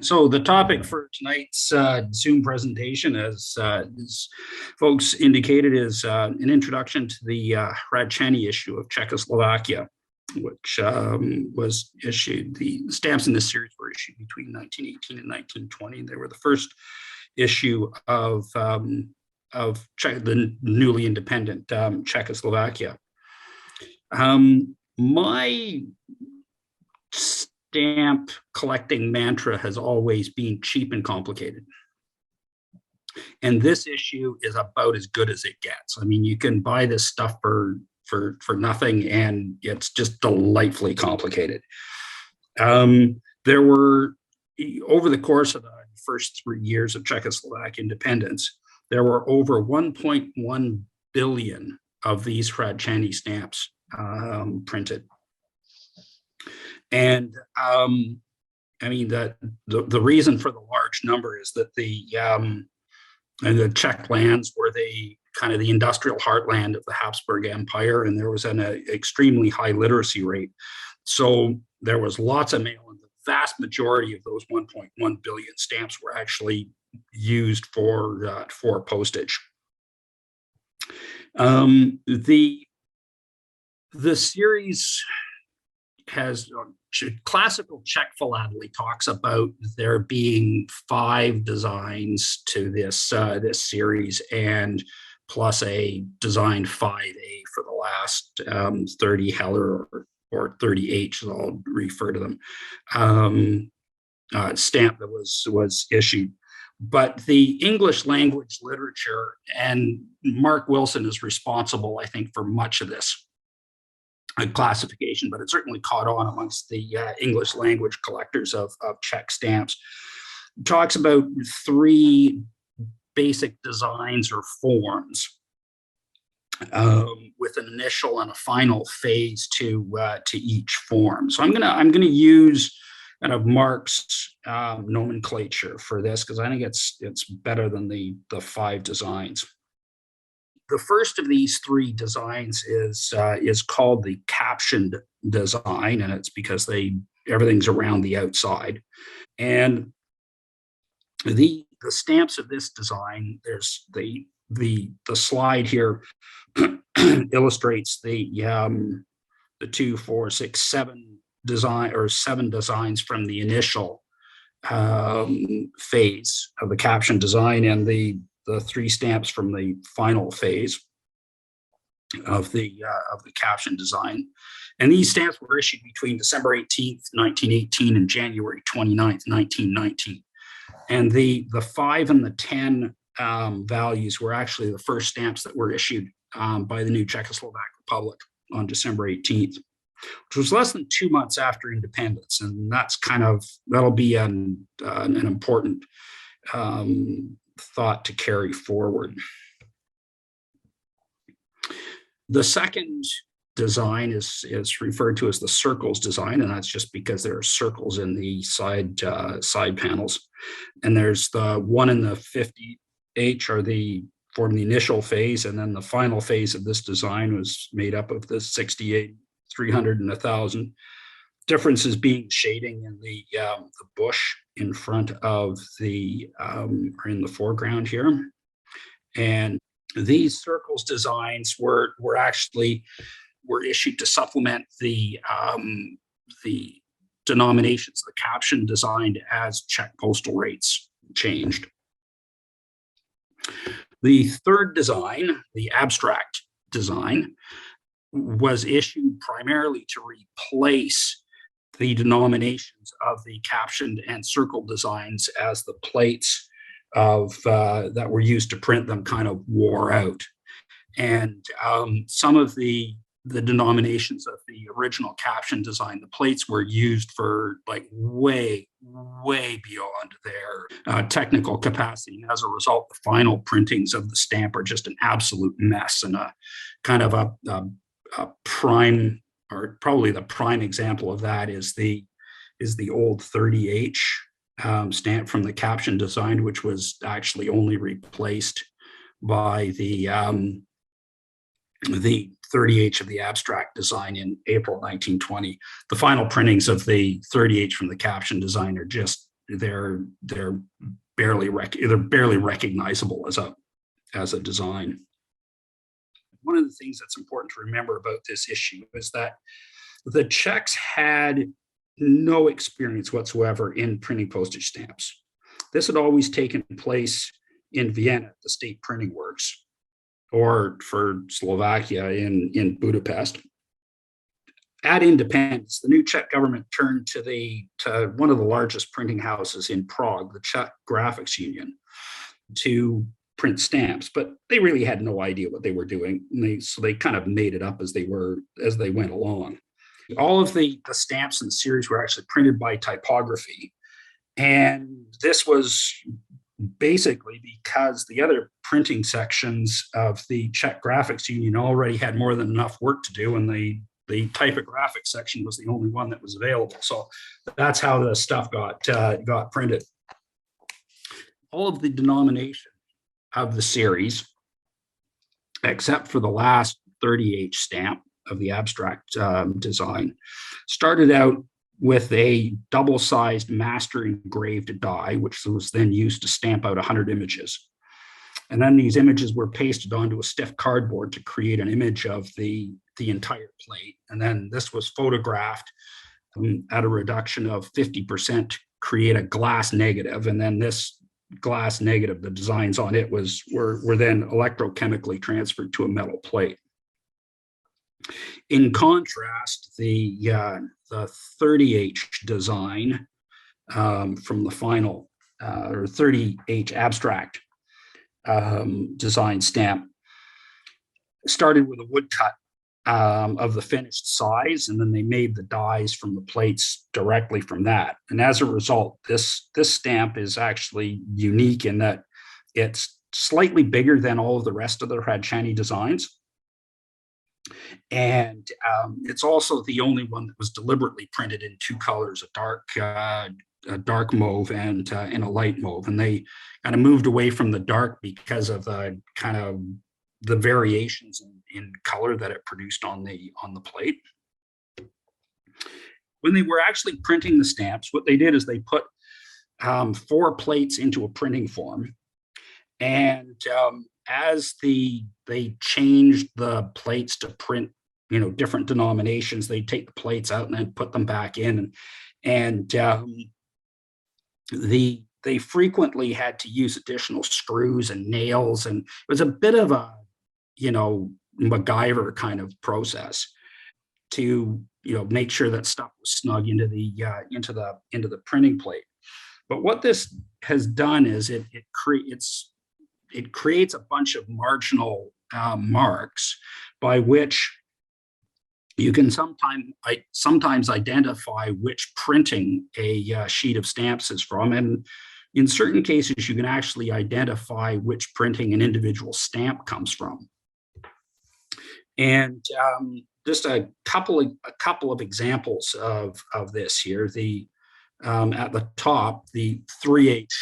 So the topic for tonight's Zoom presentation, as folks indicated, is an introduction to the Hradcany issue of Czechoslovakia, which was issued. The stamps in this series were issued between 1918 and 1920. They were the first issue of the newly independent Czechoslovakia. My stamp collecting mantra has always been cheap and complicated. And this issue is about as good as it gets. I mean, you can buy this stuff for nothing, and it's just delightfully complicated. There were, over the course of the first 3 years of Czechoslovak independence, there were over 1.1 billion of these Hradcany stamps printed. And I mean, the reason for the large number is that the Czech lands were the kind of the industrial heartland of the Habsburg Empire, and there was an extremely high literacy rate. So there was lots of mail, and the vast majority of those 1.1 billion stamps were actually used for postage. The series has classical Czech philately talks about there being 5 designs to this series, and plus a design 5A for the last 30 Heller or 30H, as I'll refer to them, stamp that was issued. But the English language literature, and Mark Wilson is responsible, I think, for much of this classification, but it certainly caught on amongst the English language collectors of Czech stamps. It talks about 3 basic designs or forms, with an initial and a final phase to each form. So I'm gonna use kind of Mark's nomenclature for this, because I think it's better than the 5 designs. The first of these 3 designs is called the captioned design, and it's because everything's around the outside. And the stamps of this design, there's the slide here illustrates the 2, 4, 6, 7 design, or 7 designs from the initial phase of the caption design, and the 3 stamps from the final phase of the caption design. And these stamps were issued between December 18th, 1918 and January 29th, 1919. And the 5 and the 10 values were actually the first stamps that were issued by the new Czechoslovak Republic on December 18th, which was less than 2 months after independence. And that'll be an important thought to carry forward. The second design is referred to as the circles design, and that's just because there are circles in the side panels. And there's the 1 and the 50H form the initial phase, and then the final phase of this design was made up of the 68, 300, and 1,000. Differences being shading in the bush in front of or in the foreground here. And these circles designs were issued to supplement the denominations, the caption designed as Czech postal rates changed. The third design, the abstract design, was issued primarily to replace the denominations of the captioned and circle designs, as the plates that were used to print them kind of wore out. And some of the denominations of the original caption design, the plates were used for like way beyond their technical capacity. And as a result, the final printings of the stamp are just an absolute mess, and a kind of a prime, or probably the prime example of that is the old 30H stamp from the caption design, which was actually only replaced by the 30H of the abstract design in April 1920. The final printings of the 30H from the caption design are just they're barely recognizable as a design. One of the things that's important to remember about this issue is that the Czechs had no experience whatsoever in printing postage stamps. This had always taken place in Vienna at the State Printing Works, or for Slovakia in Budapest. At independence, the new Czech government turned to one of the largest printing houses in Prague, the Czech Graphics Union, to print stamps, but they really had no idea what they were doing. So they kind of made it up as they went along. All of the stamps in the series were actually printed by typography. And this was basically because the other printing sections of the Czech Graphics Union already had more than enough work to do, and the typographic section was the only one that was available. So that's how the stuff got printed. All of the denomination of the series, except for the last 30H stamp of the abstract design, started out with a double-sized master engraved die, which was then used to stamp out 100 images. And then these images were pasted onto a stiff cardboard to create an image of the entire plate. And then this was photographed at a reduction of 50% to create a glass negative. And then this glass negative, the designs on it were then electrochemically transferred to a metal plate. In contrast, the 30H design from the final or 30H abstract design stamp started with a woodcut of the finished size, and then they made the dies from the plates directly from that. And as a result, this stamp is actually unique in that it's slightly bigger than all of the rest of the Hradcany designs. And it's also the only one that was deliberately printed in two colors, a dark mauve and a light mauve. And they kind of moved away from the dark because of the kind of the variations in color that it produced on the plate. When they were actually printing the stamps, what they did is they put 4 plates into a printing form. And as they changed the plates to print, different denominations, they'd take the plates out and then put them back in. And they frequently had to use additional screws and nails. And it was a bit of a, MacGyver kind of process to, make sure that stuff was snug into the printing plate. But what this has done is it creates a bunch of marginal marks by which you can sometimes identify which printing a sheet of stamps is from. And in certain cases, you can actually identify which printing an individual stamp comes from. And just a couple of examples of this here. At the top, the 3H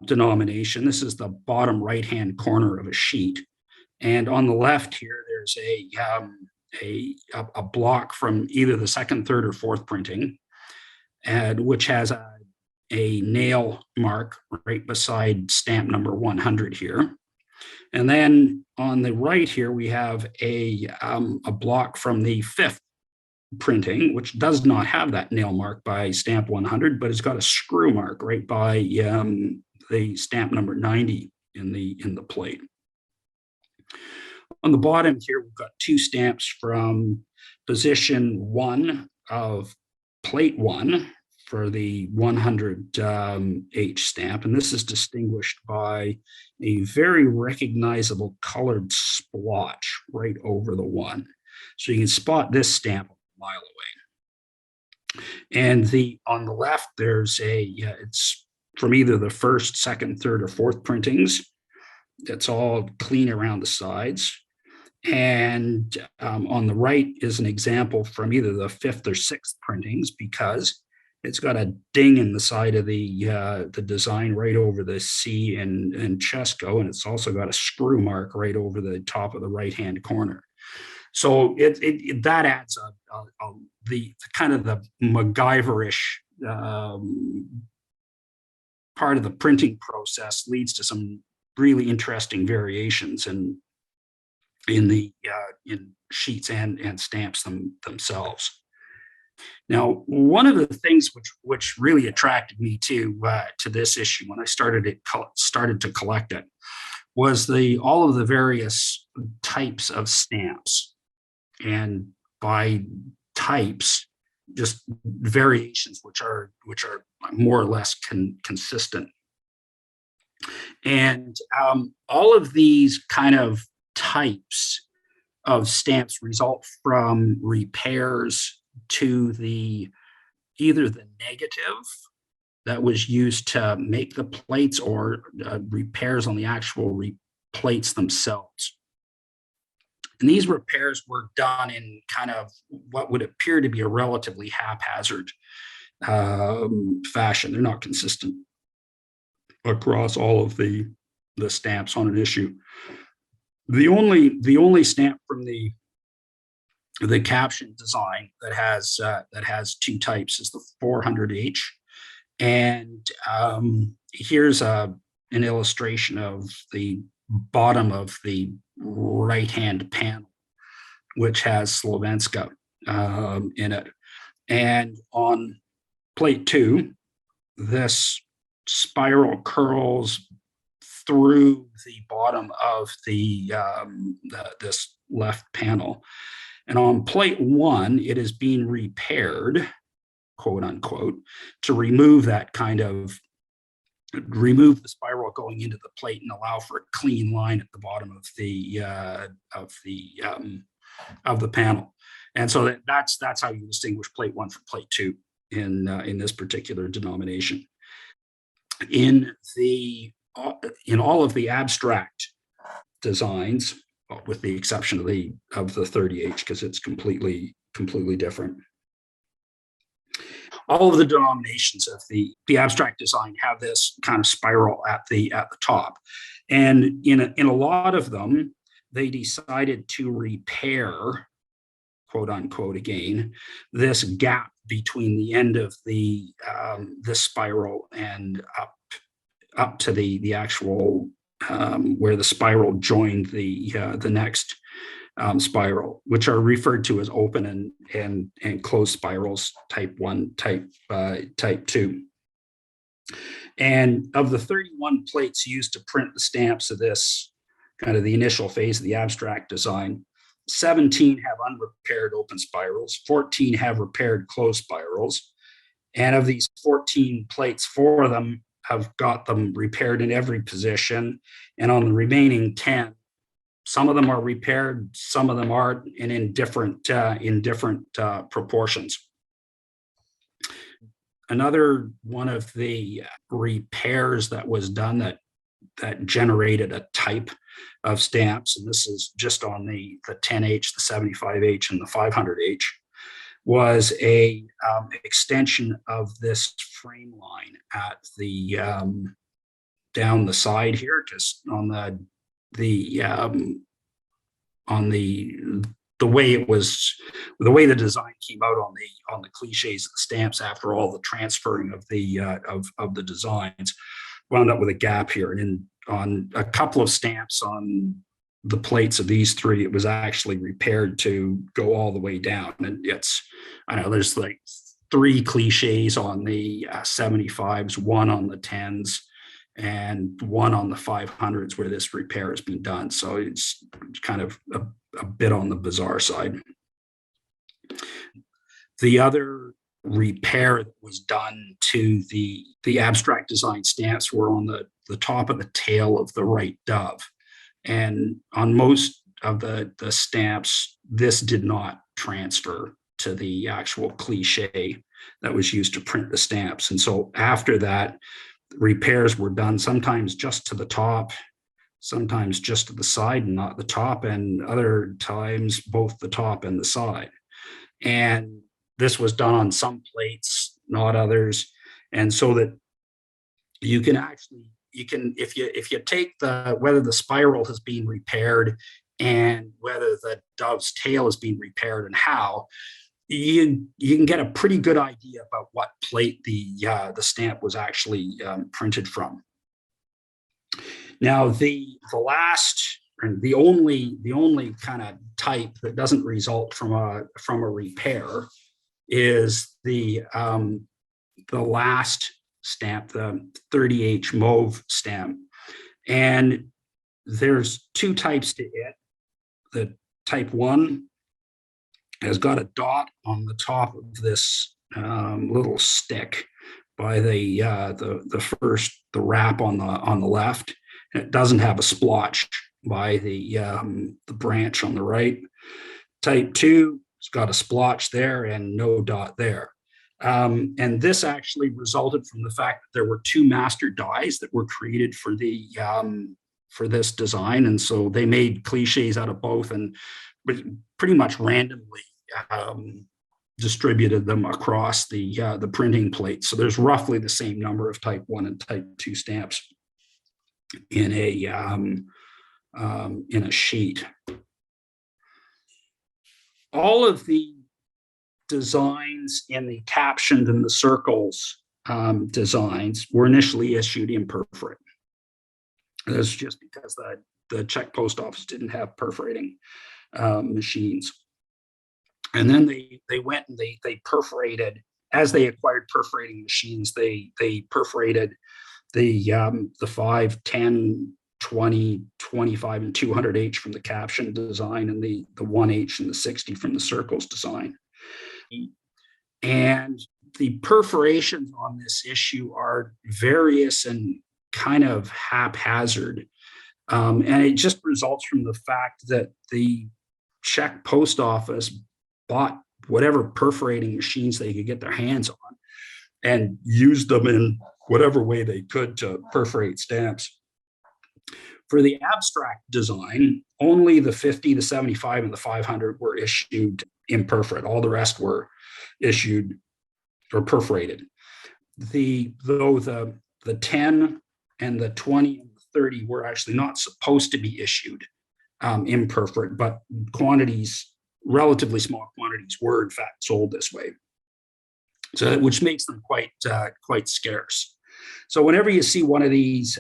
denomination. This is the bottom right-hand corner of a sheet, and on the left here, there's a block from either the second, third, or fourth printing, and which has a nail mark right beside stamp number 100 here. And then on the right here, we have a block from the fifth printing, which does not have that nail mark by stamp 100, but it's got a screw mark right by the stamp number 90 in the plate. On the bottom here, we've got 2 stamps from position 1 of plate 1 for the 100H stamp. And this is distinguished by a very recognizable colored splotch right over the 1. So you can spot this stamp a mile away. And on the left, there's it's from either the first, second, third, or fourth printings. It's all clean around the sides. And on the right is an example from either the 5th or 6th printings, because it's got a ding in the side of the design right over the C and Chesco, and it's also got a screw mark right over the top of the right-hand corner. So that adds the kind of the MacGyverish part of the printing process leads to some really interesting variations in sheets and stamps themselves. Now, one of the things which really attracted me to this issue when I started to collect it was all of the various types of stamps, and by types, just variations which are more or less consistent. And all of these kind of types of stamps result from repairs to either the negative that was used to make the plates, or repairs on the actual plates themselves. And these repairs were done in kind of what would appear to be a relatively haphazard fashion. They're not consistent across all of the stamps on an issue. The only stamp from the caption design that has two types is the 400H, and here's an illustration of the bottom of the right-hand panel, which has Slovenska in it. And on plate 2, this spiral curls through the bottom of this left panel. And on plate 1, it is being repaired, quote unquote, to remove the spiral going into the plate and allow for a clean line at the bottom of the panel. And so that's how you distinguish plate 1 from plate 2 in this particular denomination. In all of the abstract designs, with the exception of the 30H, because it's completely different. All of the denominations of the abstract design have this kind of spiral at the top, and in a lot of them, they decided to repair, quote unquote, again, this gap between the end of the spiral and up to the actual where the spiral joined the next spiral, which are referred to as open and closed spirals, type 1, type 2. And of the 31 plates used to print the stamps of this kind of the initial phase of the abstract design, 17 have unrepaired open spirals, 14 have repaired closed spirals. And of these 14 plates, 4 of them have got them repaired in every position. And on the remaining 10, some of them are repaired, some of them aren't, and in different proportions. Another one of the repairs that was done that generated a type of stamps, and this is just on the 10H, the 75H, and the 500H, was a extension of this frame line at the down the side here, just on the way the design came out on the cliches of the stamps after all the transferring of the designs, wound up with a gap here. And on a couple of stamps on the plates of these 3, it was actually repaired to go all the way down. And there's like 3 cliches on the 75s, 1 on the 10s, and 1 on the 500s where this repair has been done. So it's kind of a bit on the bizarre side. The other repair that was done to the abstract design stamps were on the top of the tail of the right dove. And on most of the stamps, this did not transfer to the actual cliche that was used to print the stamps. And so after that, repairs were done sometimes just to the top, sometimes just to the side and not the top, and other times both the top and the side. And this was done on some plates, not others. And so that you can if you take whether the spiral has been repaired and whether the dove's tail is being repaired and how, you can get a pretty good idea about what plate the stamp was actually printed from. Now, the last and the only kind of type that doesn't result from a repair is the last stamp, the 30H mauve stamp, and there's two types to it. The type 1 has got a dot on the top of this little stick by the wrap on the left. And it doesn't have a splotch by the branch on the right. Type 2 has got a splotch there and no dot there. And this actually resulted from the fact that there were two master dies that were created for this design, and so they made cliches out of both and pretty much randomly distributed them across the printing plate. So there's roughly the same number of type 1 and type 2 stamps in a sheet. All of the designs in the captioned and the circles designs were initially issued imperforate. That's just because the Czech post office didn't have perforating machines. And then they went and they perforated, as they acquired perforating machines, they perforated the 5, 10, 20, 25, and 200H from the caption design, and the 1H and the 60 from the circles design. And the perforations on this issue are various and kind of haphazard. And it just results from the fact that the Czech post office bought whatever perforating machines they could get their hands on and used them in whatever way they could to perforate stamps. For the abstract design, only the 50, the 75, and the 500 were issued imperforate. All the rest were issued or perforated. Though the 10 and the 20 and the 30 were actually not supposed to be issued imperforate, but quantities, relatively small quantities, were in fact sold this way. So, which makes them quite scarce. So whenever you see one of these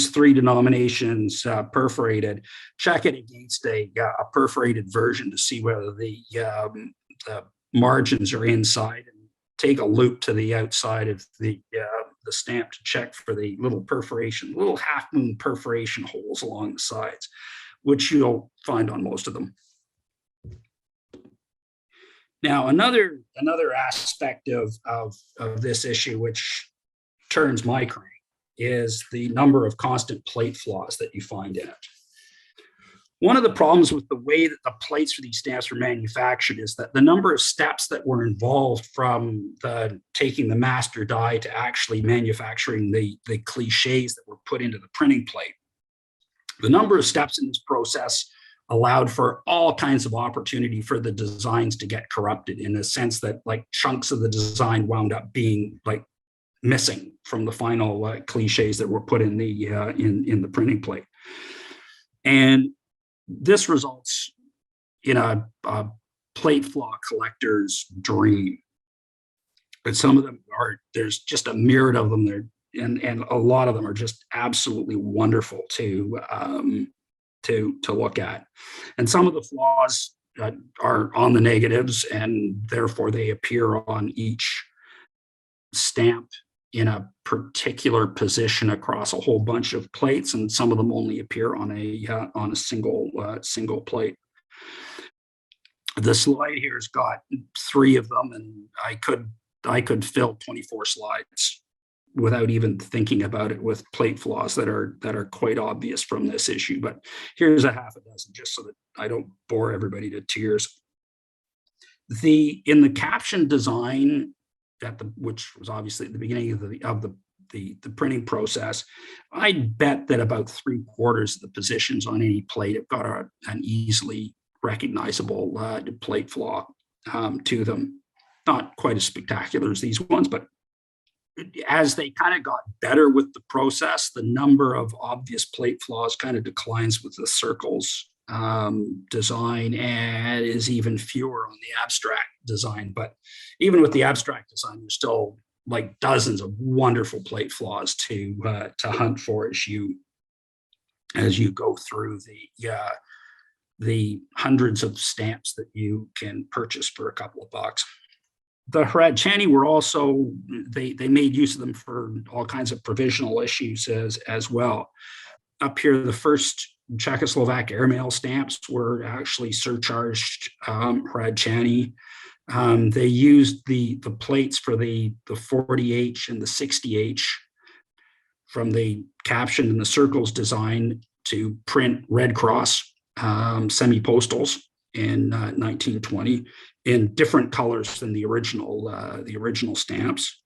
three denominations perforated, check it against a perforated version to see whether the margins are inside, and take a loop to the outside of the stamp to check for the little perforation, little half moon perforation holes along the sides, which you'll find on most of them. Now, another aspect of this issue, which turns my crank, is the number of constant plate flaws that you find in it. One of the problems with the way that the plates for these stamps were manufactured is that the number of steps that were involved from taking the master die to actually manufacturing the cliches that were put into the printing plate, the number of steps in this process allowed for all kinds of opportunity for the designs to get corrupted, in the sense that like chunks of the design wound up being like missing from the final cliches that were put in the printing plate. And this results in a plate flaw collector's dream. But some of them there's just a myriad of them there, and a lot of them are just absolutely wonderful to look at. And some of the flaws are on the negatives, and therefore they appear on each stamp in a particular position across a whole bunch of plates, and some of them only appear on a single plate. The slide here's got 3 of them, and I could fill 24 slides without even thinking about it with plate flaws that are quite obvious from this issue. But here's a half a dozen, just so that I don't bore everybody to tears. In the caption design, which was obviously at the beginning of the printing process, I'd bet that about 3/4 of the positions on any plate have got an easily recognizable plate flaw to them. Not quite as spectacular as these ones, but as they kind of got better with the process, the number of obvious plate flaws kind of declines with the circles design, and is even fewer on the abstract design. But even with the abstract design, there's still like dozens of wonderful plate flaws to hunt for as you go through the hundreds of stamps that you can purchase for a couple of bucks. The Hradcany were also, they made use of them for all kinds of provisional issues as well. Up here, the first Czechoslovak airmail stamps were actually surcharged Hradcany. They used the plates for the 40H and the 60H from the caption and the circles design to print Red Cross semi-postals in 1920 in different colors than the original stamps.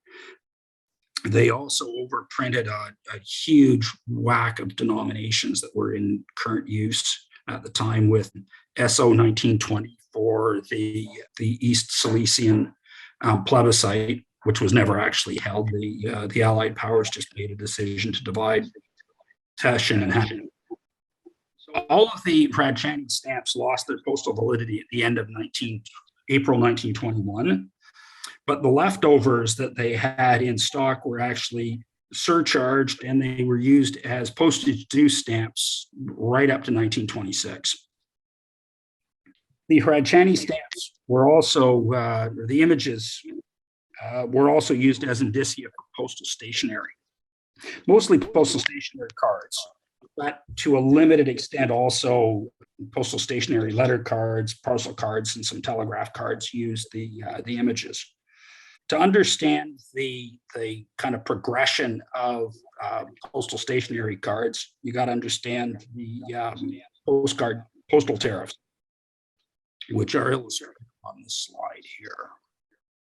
They also overprinted a huge whack of denominations that were in current use at the time, with SO 1920 for the East Silesian plebiscite, which was never actually held. The Allied powers just made a decision to divide Teschen in half. So all of the Hradcany stamps lost their postal validity at the end of April 1921. But the leftovers that they had in stock were actually surcharged, and they were used as postage due stamps right up to 1926. The Hradcany stamps were also, the images were also used as indicia for postal stationery, mostly postal stationery cards, but to a limited extent also postal stationery letter cards, parcel cards, and some telegraph cards used the images. To understand the kind of progression of postal stationery cards, you got to understand the postal tariffs, which are illustrated on this slide here.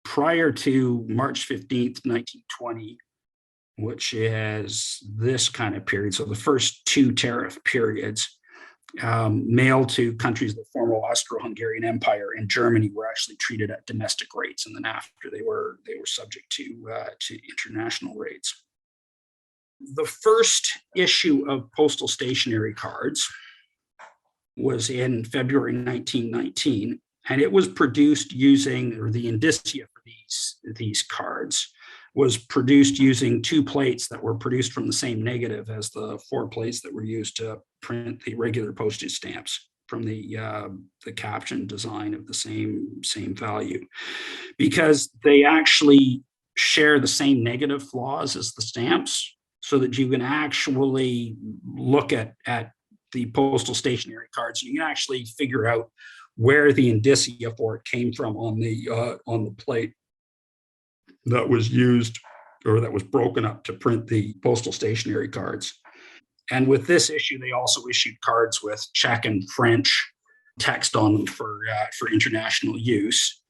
Prior to March 15th, 1920, which is this kind of period, so the first two tariff periods, mail to countries of the former Austro-Hungarian Empire and Germany were actually treated at domestic rates, and then after they were subject to international rates. The first issue of postal stationery cards was in February 1919, and it was produced using, or the indicia for these cards was produced using two plates that were produced from the same negative as the four plates that were used to print the regular postage stamps from the caption design of the same value, because they actually share the same negative flaws as the stamps, so that you can actually look at the postal stationery cards. You can actually figure out where the indicia for it came from on the plate that was used, or that was broken up to print the postal stationery cards. And with this issue, they also issued cards with Czech and French text on them for international use.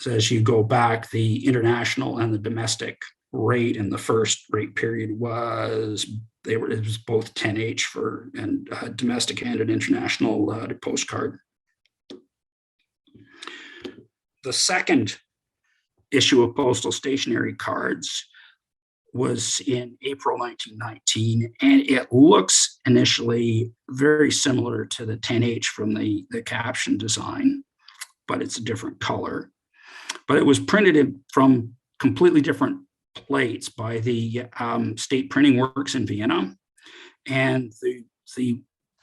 So as you go back, the international and the domestic rate in the first rate period it was both 10H for and domestic and an international postcard. The second issue of postal stationery cards was in April 1919, and it looks initially very similar to the 10H from the caption design, but it's a different color. But it was printed from completely different plates by the State Printing Works in Vienna. And the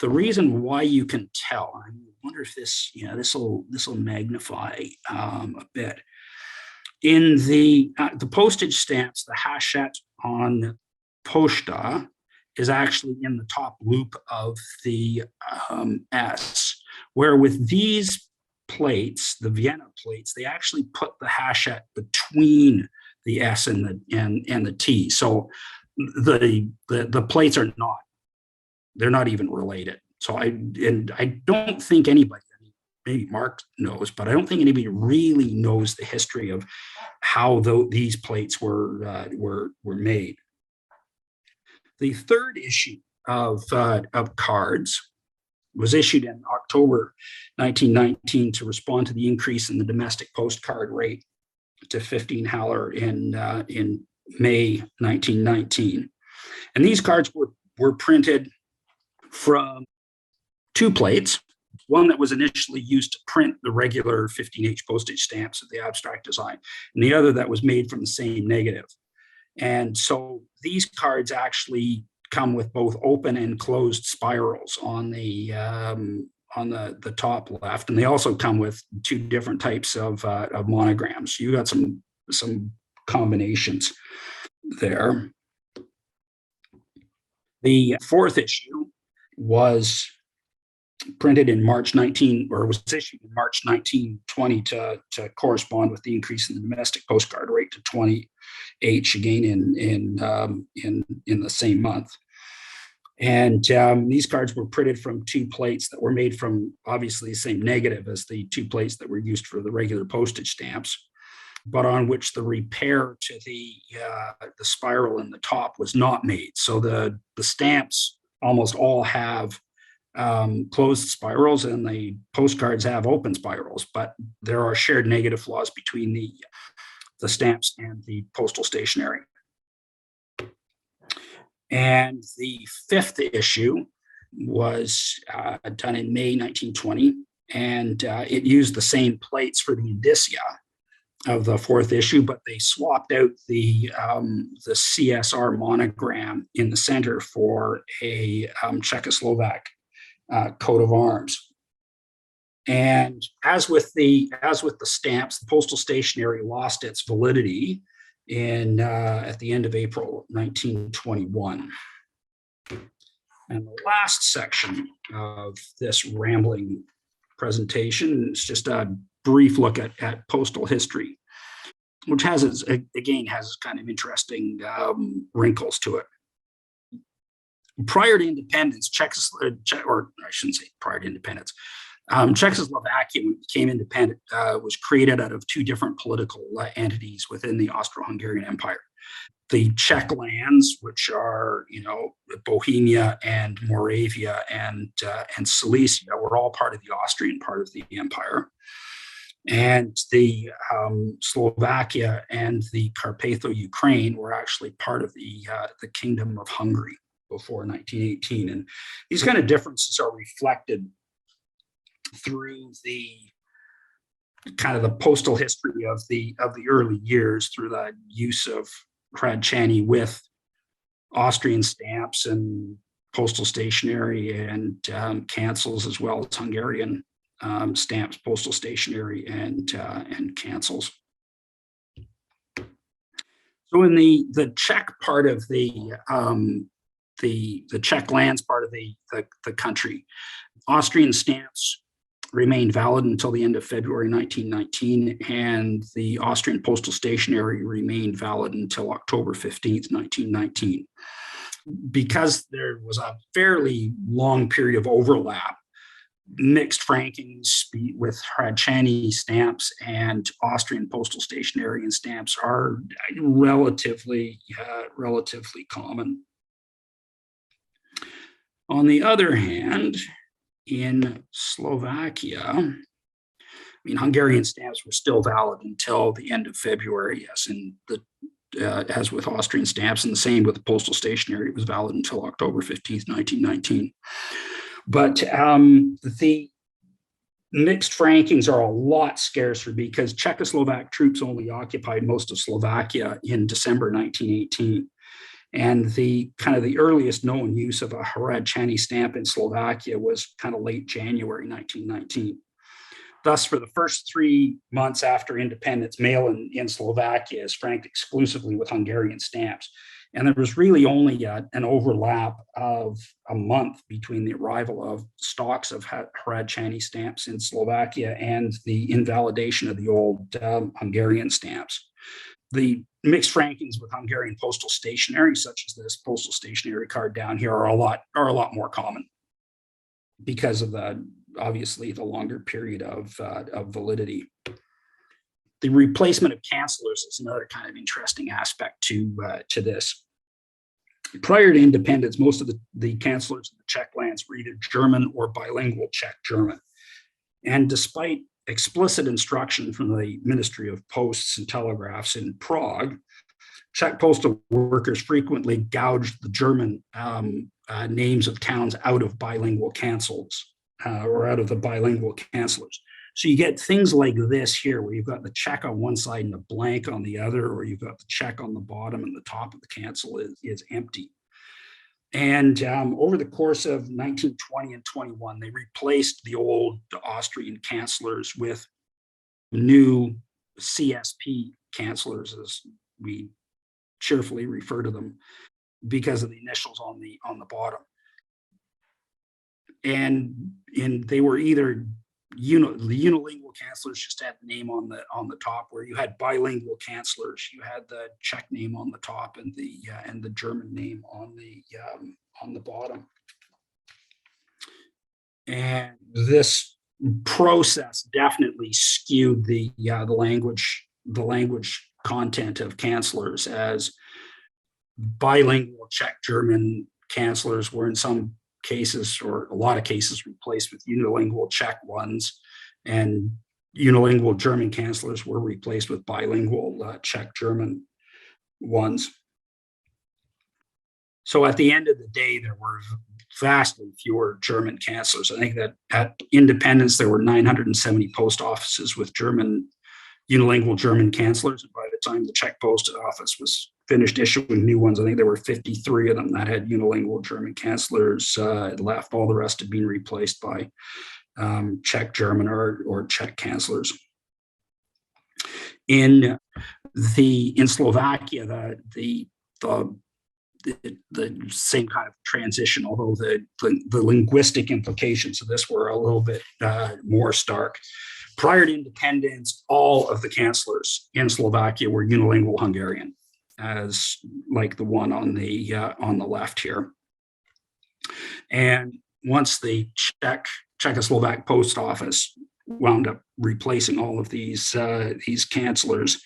reason why you can tell, I wonder if this will magnify a bit. In the postage stamps, the hachette on Posta is actually in the top loop of the S, where with these plates, the Vienna plates, they actually put the hachette between the S and the T. So the plates are they're not even related. So I don't think anybody, maybe Mark knows, but I don't think anybody really knows the history of how these plates were made. The third issue of cards was issued in October 1919 to respond to the increase in the domestic postcard rate to 15 Haller in May 1919. And these cards were printed from two plates, one that was initially used to print the regular 15H postage stamps of the abstract design, and the other that was made from the same negative. And so these cards actually come with both open and closed spirals on the top left, and they also come with two different types of monograms. You got some combinations there. The fourth issue was printed in March 19, or was issued in March 1920 to correspond with the increase in the domestic postcard rate to 20H again in the same month. And these cards were printed from two plates that were made from obviously the same negative as the two plates that were used for the regular postage stamps, but on which the repair to the spiral in the top was not made. So the stamps almost all have closed spirals, and the postcards have open spirals, but there are shared negative flaws between the stamps and the postal stationery. And the fifth issue was done in May 1920, and it used the same plates for the indicia of the fourth issue, but they swapped out the CSR monogram in the center for a Czechoslovak coat of arms. And as with the stamps, the postal stationery lost its validity at the end of April 1921. And the last section of this rambling presentation is just a brief look at postal history, which has kind of interesting wrinkles to it. Prior to independence, Czechoslovakia, when it became independent, was created out of two different political entities within the Austro-Hungarian Empire. The Czech lands, which are, Bohemia and Moravia and Silesia, were all part of the Austrian part of the empire. And the Slovakia and the Carpatho-Ukraine were actually part of the Kingdom of Hungary before 1918. And these kind of differences are reflected through the kind of the postal history of the early years through the use of Hradcany with Austrian stamps and postal stationery and cancels, as well as Hungarian stamps, postal stationery, and cancels. So in the Czech part of the Czech lands part of the country, Austrian stamps remained valid until the end of February 1919, and the Austrian postal stationery remained valid until October 15th, 1919. Because there was a fairly long period of overlap, mixed frankings with Hradcany stamps and Austrian postal stationery and stamps are relatively common. On the other hand, in Slovakia, Hungarian stamps were still valid until the end of February, yes, and as with Austrian stamps, and the same with the postal stationery, it was valid until October 15th, 1919. But the mixed frankings are a lot scarcer because Czechoslovak troops only occupied most of Slovakia in December 1918. And the earliest known use of a Hradcany stamp in Slovakia was kind of late January 1919. Thus, for the first 3 months after independence, mail in Slovakia is franked exclusively with Hungarian stamps. And there was really only an overlap of a month between the arrival of stocks of Hradcany stamps in Slovakia and the invalidation of the old Hungarian stamps. The mixed frankings with Hungarian postal stationery, such as this postal stationery card down here, are a lot more common because of obviously the longer period of validity. The replacement of cancelers is another kind of interesting aspect to this. Prior to independence, most of the cancelers in the Czech lands were either German or bilingual Czech-German. And despite explicit instruction from the Ministry of Posts and Telegraphs in Prague, Czech postal workers frequently gouged the German names of towns out of bilingual cancels or out of the bilingual chancellors. So you get things like this here, where you've got the Czech on one side and a blank on the other, or you've got the Czech on the bottom and the top of the cancel is empty. And over the course of 1920 and 21, they replaced the old Austrian chancellors with new CSP chancellors, as we cheerfully refer to them, because of the initials on the bottom. And they were either the unilingual chancellors just had the name on the top, where you had bilingual chancellors, you had the Czech name on the top and the German name on the bottom. And this process definitely skewed the language content of chancellors, as bilingual Czech German chancellors were in some cases, or a lot of cases, replaced with unilingual Czech ones, and unilingual German chancellors were replaced with bilingual Czech German ones. So at the end of the day, there were vastly fewer German chancellors. I think that at independence, there were 970 post offices with unilingual German chancellors. And by the time the Czech post office was finished issuing new ones, I think there were 53 of them that had unilingual German chancellors left. All the rest had been replaced by Czech German or Czech chancellors. In Slovakia, the same kind of transition, although the linguistic implications of this were a little bit more stark. Prior to independence, all of the chancellors in Slovakia were unilingual Hungarian, as like the one on the left here. And once the Czechoslovak post office wound up replacing all of these chancellors,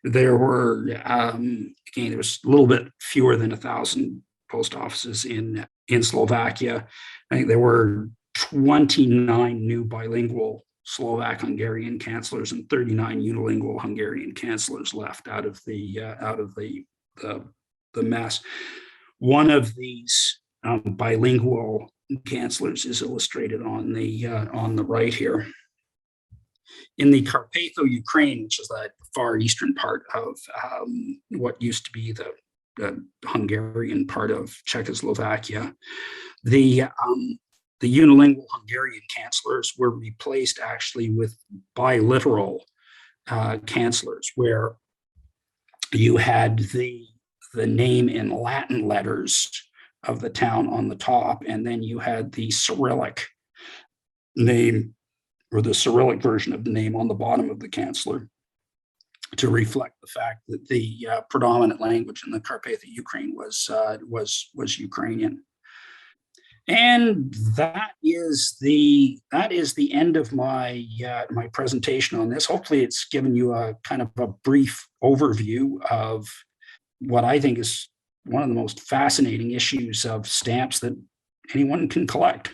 there were again, there was a little bit fewer than 1,000 post offices in Slovakia. I think there were 29 new bilingual Slovak Hungarian chancellors and 39 unilingual Hungarian chancellors left out of the mess. One of these bilingual chancellors is illustrated on the right here. In the Carpatho-Ukraine, which is the far eastern part of what used to be the Hungarian part of Czechoslovakia, the unilingual Hungarian chancellors were replaced actually with biliteral chancellors, where you had the name in Latin letters of the town on the top, and then you had the Cyrillic name, or the Cyrillic version of the name, on the bottom of the chancellor, to reflect the fact that the predominant language in the Carpatho-Ukraine was Ukrainian. And that is the end of my presentation on this. Hopefully, it's given you a kind of a brief overview of what I think is one of the most fascinating issues of stamps that anyone can collect.